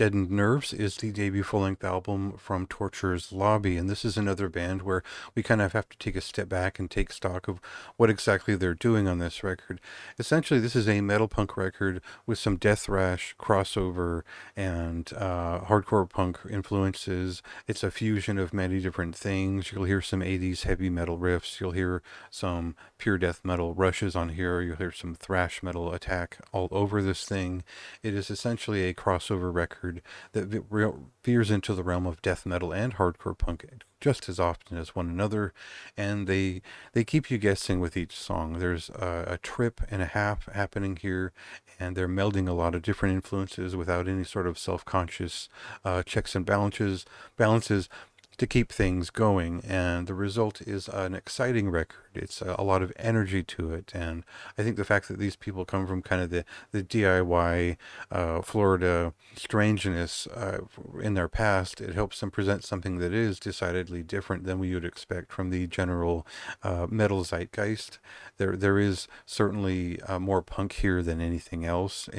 Deadened Nerves is the debut full-length album from Torture's Lobby, and this is another band where we kind of have to take a step back and take stock of what exactly they're doing on this record. Essentially, this is a metal punk record with some death thrash, crossover, and hardcore punk influences. It's a fusion of many different things. You'll hear some 80s heavy metal riffs. You'll hear some pure death metal rushes on here. You'll hear some thrash metal attack all over this thing. It is essentially a crossover record that veers into the realm of death metal and hardcore punk just as often as one another, and they keep you guessing with each song. There's a trip and a half happening here, and they're melding a lot of different influences without any sort of self-conscious checks and balances to keep things going, and the result is an exciting record. It's a lot of energy to it, and I think the fact that these people come from kind of the DIY Florida strangeness in their past, it helps them present something that is decidedly different than we would expect from the general metal zeitgeist. There is certainly more punk here than anything else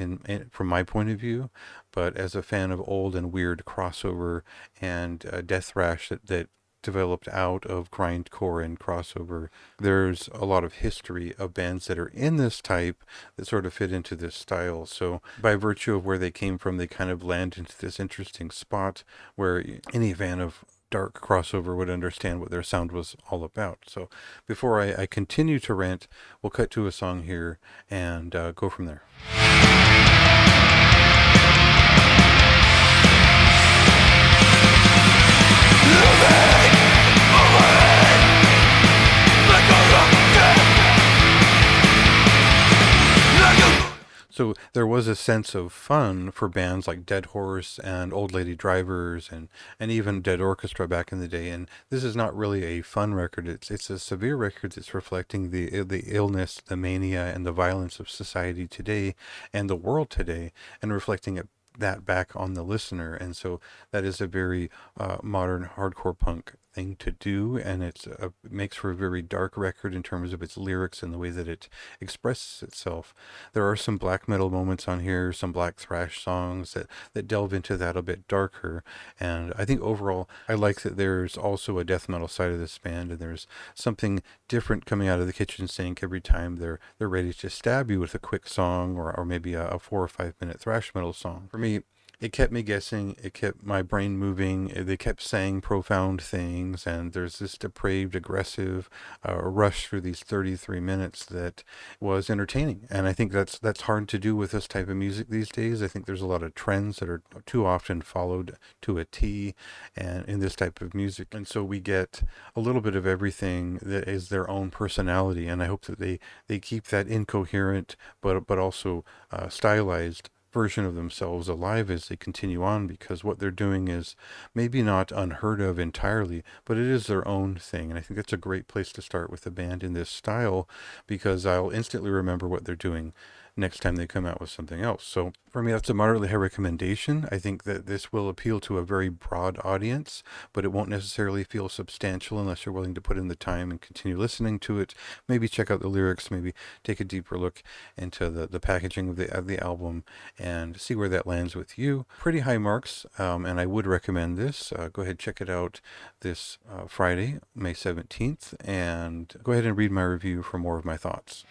from my point of view, but as a fan of old and weird crossover and death thrash that developed out of grindcore and crossover, there's a lot of history of bands that are in this type that sort of fit into this style. So by virtue of where they came from, they kind of land into this interesting spot where any fan of dark crossover would understand what their sound was all about. So before I continue to rant, we'll cut to a song here and go from there. So there was a sense of fun for bands like Dead Horse and Old Lady Drivers and even Dead Orchestra back in the day. And this is not really a fun record. It's a severe record that's reflecting the illness, the mania, and the violence of society today and the world today, and reflecting that back on the listener. And so that is a very modern hardcore punk thing to do, and it makes for a very dark record in terms of its lyrics and the way that it expresses itself. There are some black metal moments on here, some black thrash songs that delve into that a bit darker, and I think overall I like that there's also a death metal side of this band, and there's something different coming out of the kitchen sink every time they're ready to stab you with a quick song or maybe a 4 or 5 minute thrash metal song. For me, it kept me guessing, it kept my brain moving, they kept saying profound things, and there's this depraved, aggressive rush through these 33 minutes that was entertaining. And I think that's hard to do with this type of music these days. I think there's a lot of trends that are too often followed to a T and in this type of music. And so we get a little bit of everything that is their own personality, and I hope that they keep that incoherent but also stylized version of themselves alive as they continue on, because what they're doing is maybe not unheard of entirely, but it is their own thing. And I think that's a great place to start with a band in this style, because I'll instantly remember what they're doing next time they come out with something else. So for me, that's a moderately high recommendation. I think that this will appeal to a very broad audience, but it won't necessarily feel substantial unless you're willing to put in the time and continue listening to it. Maybe check out the lyrics, maybe take a deeper look into the packaging of the album and see where that lands with you. Pretty high marks, and I would recommend this. Go ahead, check it out this Friday, May 17th, and go ahead and read my review for more of my thoughts.